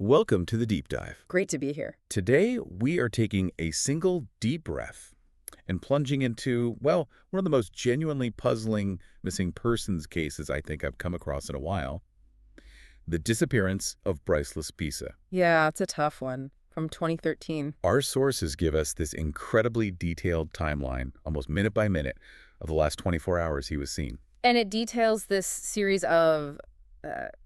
Welcome to the Deep Dive. Great to be here. Today, we are taking a single deep breath and plunging into, well, one of the most genuinely puzzling missing persons cases I think I've come across in a while. The disappearance of Bryce Laspisa. Yeah, it's a tough one. From 2013. Our sources give us this incredibly detailed timeline, almost minute by minute, of the last 24 hours he was seen. And it details this series of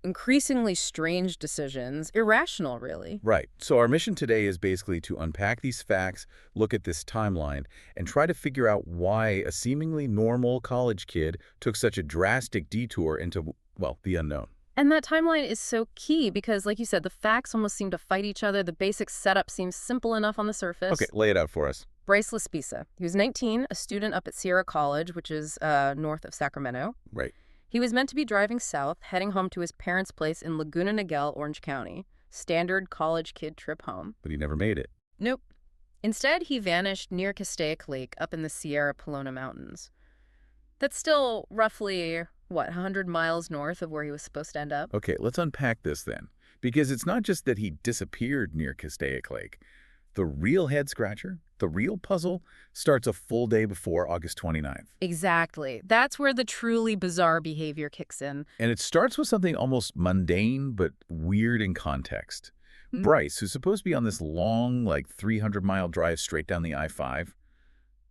increasingly strange decisions, irrational, really. Right. So our mission today is basically to unpack these facts, look at this timeline, and try to figure out why a seemingly normal college kid took such a drastic detour into, well, the unknown. And that timeline is so key because, like you said, the facts almost seem to fight each other. The basic setup seems simple enough on the surface. Okay, lay it out for us. Bryce Laspisa. He was 19, a student up at Sierra College, which is north of Sacramento. Right. He was meant to be driving south, heading home to his parents' place in Laguna Niguel, Orange County. Standard college kid trip home. But he never made it. Nope. Instead, he vanished near Castaic Lake up in the Sierra Pelona Mountains. That's still roughly, 100 miles north of where he was supposed to end up? Okay, let's unpack this then. Because it's not just that he disappeared near Castaic Lake. The real head-scratcher, the real puzzle, starts a full day before August 29th. Exactly. That's where the truly bizarre behavior kicks in. And it starts with something almost mundane but weird in context. Bryce, who's supposed to be on this long, 300-mile drive straight down the I-5,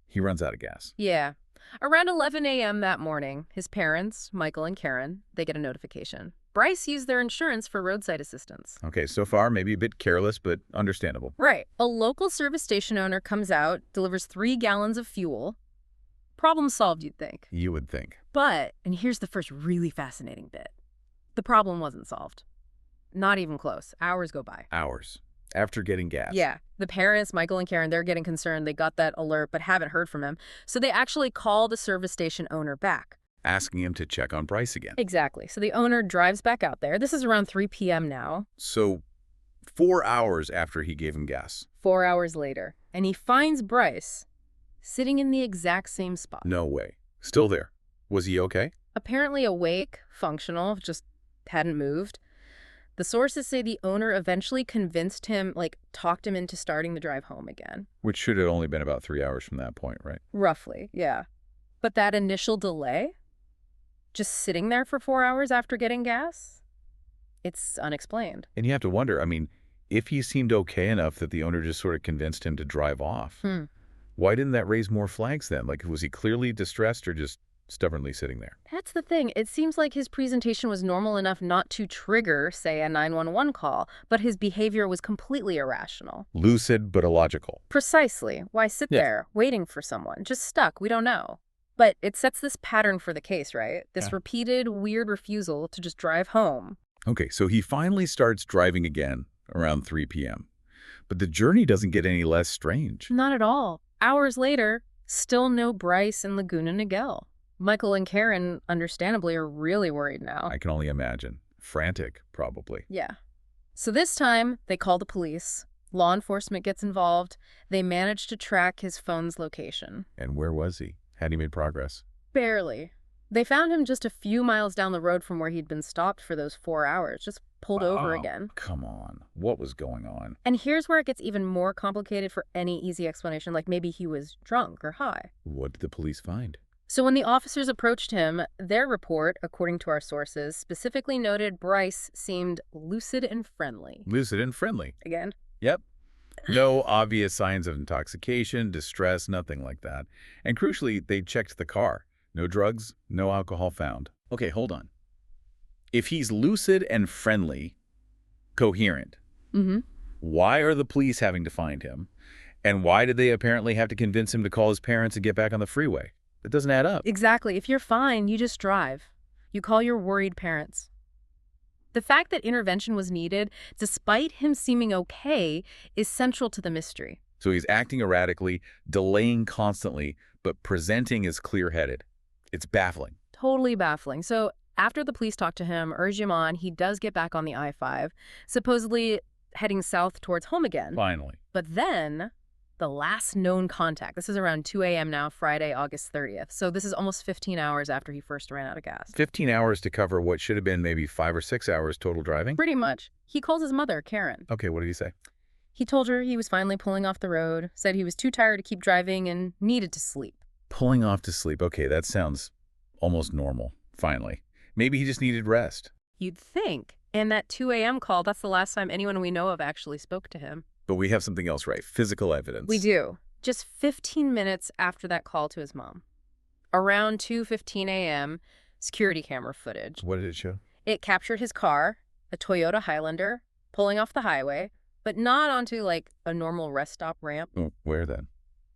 he runs out of gas. Yeah. Around 11 a.m. that morning, his parents, Michael and Karen, they get a notification. Bryce used their insurance for roadside assistance. Okay, so far maybe a bit careless, but understandable. Right. A local service station owner comes out, delivers 3 gallons of fuel. Problem solved, you'd think. You would think. But, and here's the first really fascinating bit, the problem wasn't solved. Not even close. Hours go by. Hours. After getting gas. Yeah. The parents, Michael and Karen, they're getting concerned. They got that alert but haven't heard from him. So they actually call the service station owner back. Asking him to check on Bryce again. Exactly. So the owner drives back out there. This is around 3 p.m. now. So 4 hours after he gave him gas. 4 hours later. And he finds Bryce sitting in the exact same spot. No way. Still there. Was he okay? Apparently awake, functional, just hadn't moved. The sources say the owner eventually convinced him, talked him into starting the drive home again. Which should have only been about 3 hours from that point, right? Roughly, yeah. But that initial delay, just sitting there for 4 hours after getting gas, it's unexplained. And you have to wonder, if he seemed okay enough that the owner just sort of convinced him to drive off, why didn't that raise more flags then? Was he clearly distressed or just stubbornly sitting there? That's the thing. It seems like his presentation was normal enough not to trigger, say, a 911 call, but his behavior was completely irrational. Lucid but illogical. Precisely. Why sit there, waiting for someone? Just stuck. We don't know. But it sets this pattern for the case, right? This repeated, weird refusal to just drive home. Okay, so he finally starts driving again around 3 p.m. But the journey doesn't get any less strange. Not at all. Hours later, still no Bryce in Laguna Niguel. Michael and Karen, understandably, are really worried now. I can only imagine. Frantic, probably. Yeah. So this time, they call the police. Law enforcement gets involved. They manage to track his phone's location. And where was he? Had he made progress? Barely. They found him just a few miles down the road from where he'd been stopped for those 4 hours, just pulled over again. Come on. What was going on? And here's where it gets even more complicated for any easy explanation, like maybe he was drunk or high. What did the police find? So when the officers approached him, their report, according to our sources, specifically noted Bryce seemed lucid and friendly. Lucid and friendly. Again? Yep. No obvious signs of intoxication, distress, nothing like that. And crucially, they checked the car. No drugs, no alcohol found. Okay, hold on. If he's lucid and friendly, coherent, why are the police having to find him? And why did they apparently have to convince him to call his parents and get back on the freeway? It doesn't add up. Exactly. If you're fine, you just drive. You call your worried parents. The fact that intervention was needed, despite him seeming okay, is central to the mystery. So he's acting erratically, delaying constantly, but presenting as clear-headed. It's baffling. Totally baffling. So after the police talk to him, urge him on, he does get back on the I-5, supposedly heading south towards home again. Finally. But then The last known contact. This is around 2 a.m. now, Friday, August 30th. So this is almost 15 hours after he first ran out of gas. 15 hours to cover what should have been maybe 5 or 6 hours total driving? Pretty much. He calls his mother, Karen. Okay, what did he say? He told her he was finally pulling off the road, said he was too tired to keep driving and needed to sleep. Pulling off to sleep. Okay, that sounds almost normal, finally. Maybe he just needed rest. You'd think. And that 2 a.m. call, that's the last time anyone we know of actually spoke to him. But we have something else, right? Physical evidence. We do. Just 15 minutes after that call to his mom. Around 2:15 a.m., security camera footage. What did it show? It captured his car, a Toyota Highlander, pulling off the highway, but not onto, like, a normal rest stop ramp. Oh, where then?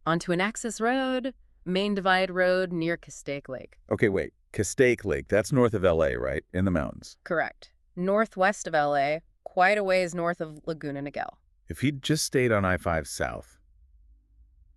Onto an access road, Main Divide Road near Castaic Lake. Okay, wait. Castaic Lake, that's north of L.A., right? In the mountains. Correct. Northwest of L.A., quite a ways north of Laguna Niguel. If he'd just stayed on I-5 south,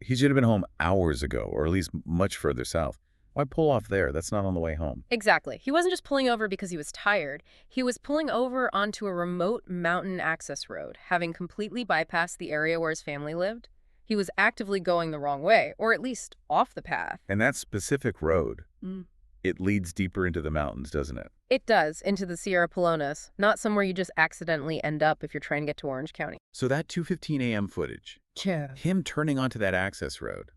he should have been home hours ago, or at least much further south. Why pull off there? That's not on the way home. Exactly. He wasn't just pulling over because he was tired. He was pulling over onto a remote mountain access road, having completely bypassed the area where his family lived. He was actively going the wrong way, or at least off the path. And that specific road, it leads deeper into the mountains, doesn't it? It does, into the Sierra Pelonas, not somewhere you just accidentally end up if you're trying to get to Orange County. So that 2:15 a.m. footage, Yeah. him turning onto that access road,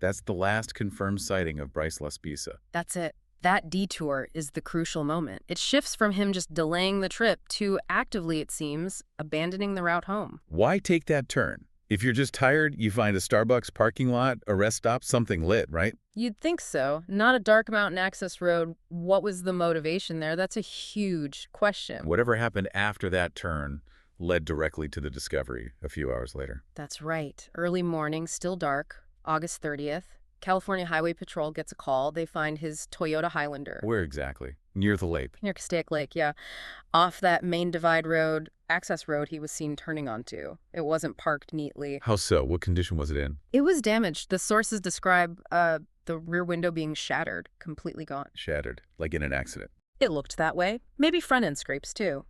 that's the last confirmed sighting of Bryce Laspisa. That's it. That detour is the crucial moment. It shifts from him just delaying the trip to actively, it seems, abandoning the route home. Why take that turn? If you're just tired, you find a Starbucks parking lot, a rest stop, something lit, right? You'd think so. Not a dark mountain access road. What was the motivation there? That's a huge question. Whatever happened after that turn led directly to the discovery a few hours later. That's right. Early morning, still dark, August 30th. California Highway Patrol gets a call. They find his Toyota Highlander. Where exactly? Near the lake. Near Castaic Lake, yeah. Off that Main Divide Road, access road he was seen turning onto. It wasn't parked neatly. How so? What condition was it in? It was damaged. The sources describe the rear window being shattered, completely gone. Shattered, like in an accident. It looked that way. Maybe front-end scrapes, too.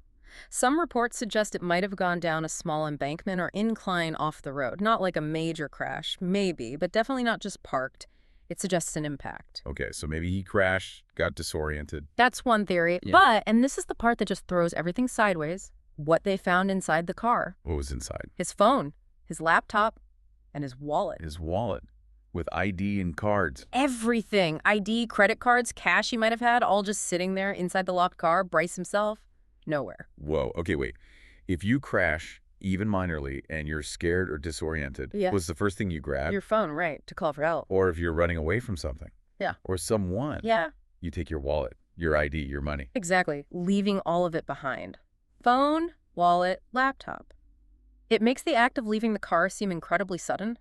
Some reports suggest it might have gone down a small embankment or incline off the road. Not like a major crash, maybe, but definitely not just parked. It suggests an impact. Okay, so maybe he crashed, got disoriented. That's one theory. Yeah. But, and this is the part that just throws everything sideways, what they found inside the car. What was inside? His phone, his laptop, and his wallet. His wallet with ID and cards. Everything. ID, credit cards, cash he might have had, all just sitting there inside the locked car. Bryce himself, nowhere. Whoa, okay, wait. If you crash, even minorly, and you're scared or disoriented, Yeah. what's the first thing you grab? Your phone, right, to call for help. Or if you're running away from something. Yeah. Or someone. Yeah, You take your wallet, your ID, your money. exactly. Leaving all of it behind. Phone, wallet, laptop. It makes the act of leaving the car seem incredibly sudden.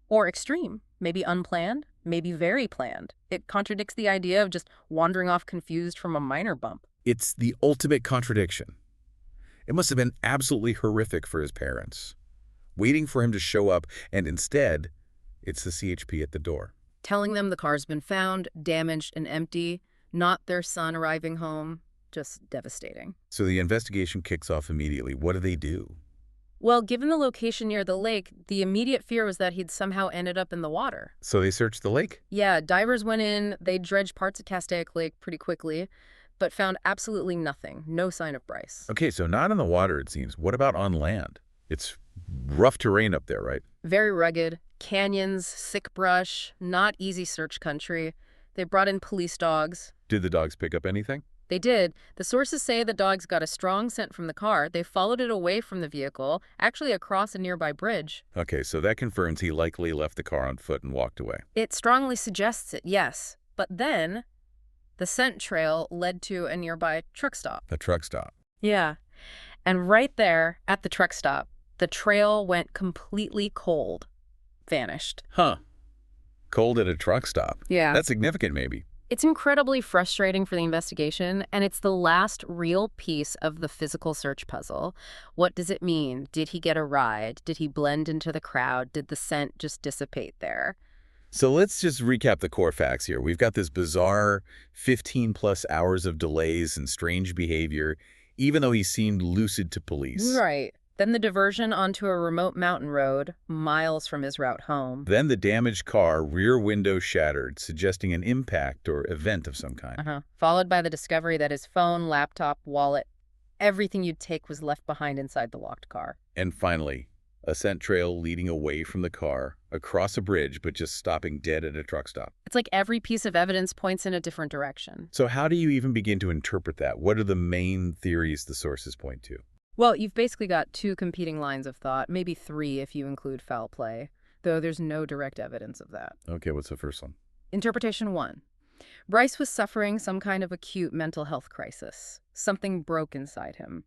Or extreme. Maybe unplanned, maybe very planned. It contradicts the idea of just wandering off confused from a minor bump. It's the ultimate contradiction. It must have been absolutely horrific for his parents, waiting for him to show up, and instead, it's the CHP at the door. Telling them the car's been found, damaged and empty, not their son arriving home. Just devastating. So the investigation kicks off immediately. What do they do? Well, given the location near the lake, the immediate fear was that he'd somehow ended up in the water. So they search the lake? Yeah, divers went in, they dredged parts of Castaic Lake pretty quickly, but found absolutely nothing, no sign of Bryce. Okay, so not in the water, it seems. What about on land? It's rough terrain up there, right? Very rugged, canyons, thick brush, not easy search country. They brought in police dogs. Did the dogs pick up anything? They did. The sources say the dogs got a strong scent from the car. They followed it away from the vehicle, actually across a nearby bridge. Okay, so that confirms he likely left the car on foot and walked away. It strongly suggests it, yes. But then, the scent trail led to a nearby truck stop. A truck stop. Yeah. And right there, at the truck stop, the trail went completely cold. Vanished. Huh. Cold at a truck stop. Yeah. That's significant, maybe. It's incredibly frustrating for the investigation, and it's the last real piece of the physical search puzzle. What does it mean? Did he get a ride? Did he blend into the crowd? Did the scent just dissipate there? So let's just recap the core facts here. We've got this bizarre 15-plus hours of delays and strange behavior, even though he seemed lucid to police. Right. Then the diversion onto a remote mountain road, miles from his route home. Then the damaged car rear window shattered, suggesting an impact or event of some kind. Followed by the discovery that his phone, laptop, wallet, everything you'd take was left behind inside the locked car. And finally, a scent trail leading away from the car, across a bridge, but just stopping dead at a truck stop. It's like every piece of evidence points in a different direction. So how do you even begin to interpret that? What are the main theories the sources point to? Well, you've basically got two competing lines of thought, maybe three if you include foul play, though there's no direct evidence of that. Okay, what's the first one? Interpretation 1. Bryce was suffering some kind of acute mental health crisis. Something broke inside him.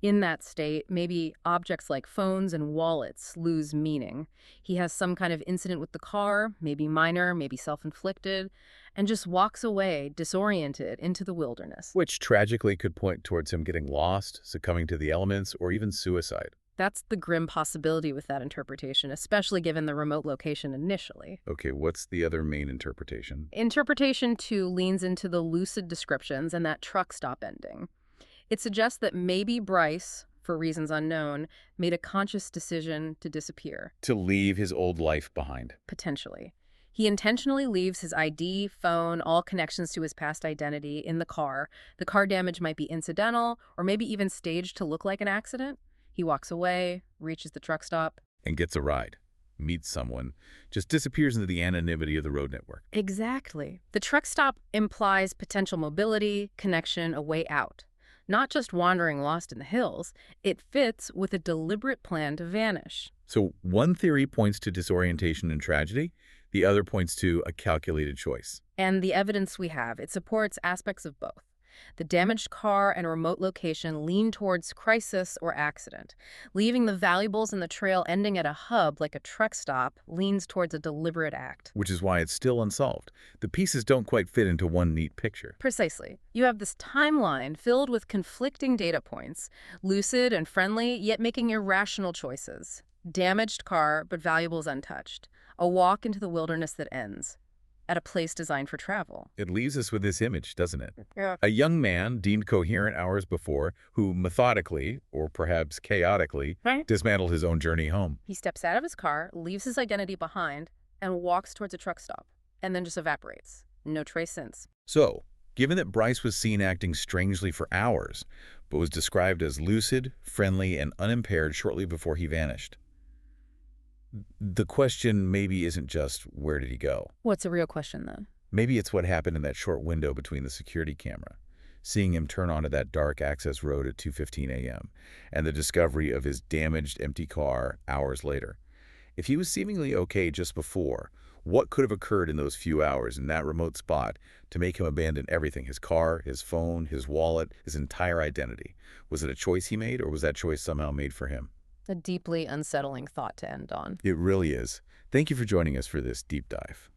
In that state, maybe objects like phones and wallets lose meaning. He has some kind of incident with the car, maybe minor, maybe self-inflicted, and just walks away, disoriented, into the wilderness. Which tragically could point towards him getting lost, succumbing to the elements, or even suicide. That's the grim possibility with that interpretation, especially given the remote location initially. Okay, what's the other main interpretation? Interpretation 2 leans into the lucid descriptions and that truck stop ending. It suggests that maybe Bryce, for reasons unknown, made a conscious decision to disappear. To leave his old life behind. Potentially. He intentionally leaves his ID, phone, all connections to his past identity in the car. The car damage might be incidental or maybe even staged to look like an accident. He walks away, reaches the truck stop. And gets a ride. Meets someone. Just disappears into the anonymity of the road network. Exactly. The truck stop implies potential mobility, connection, a way out. Not just wandering lost in the hills, it fits with a deliberate plan to vanish. So one theory points to disorientation and tragedy, the other points to a calculated choice. And the evidence we have, it supports aspects of both. The damaged car and remote location lean towards crisis or accident. Leaving the valuables in the trail ending at a hub like a truck stop leans towards a deliberate act. Which is why it's still unsolved. The pieces don't quite fit into one neat picture. Precisely. You have this timeline filled with conflicting data points, lucid and friendly, yet making irrational choices. Damaged car, but valuables untouched. A walk into the wilderness that ends. At a place designed for travel. It leaves us with this image, doesn't it? Yeah. A young man, deemed coherent hours before, who methodically, or perhaps chaotically, dismantled his own journey home. He steps out of his car, leaves his identity behind, and walks towards a truck stop, and then just evaporates. No trace since. So, given that Bryce was seen acting strangely for hours, but was described as lucid, friendly, and unimpaired shortly before he vanished, the question maybe isn't just, where did he go? What's the real question, then? Maybe it's what happened in that short window between the security camera, seeing him turn onto that dark access road at 2:15 a.m., and the discovery of his damaged, empty car hours later. If he was seemingly okay just before, what could have occurred in those few hours in that remote spot to make him abandon everything, his car, his phone, his wallet, his entire identity? Was it a choice he made, or was that choice somehow made for him? A deeply unsettling thought to end on. It really is. Thank you for joining us for this deep dive.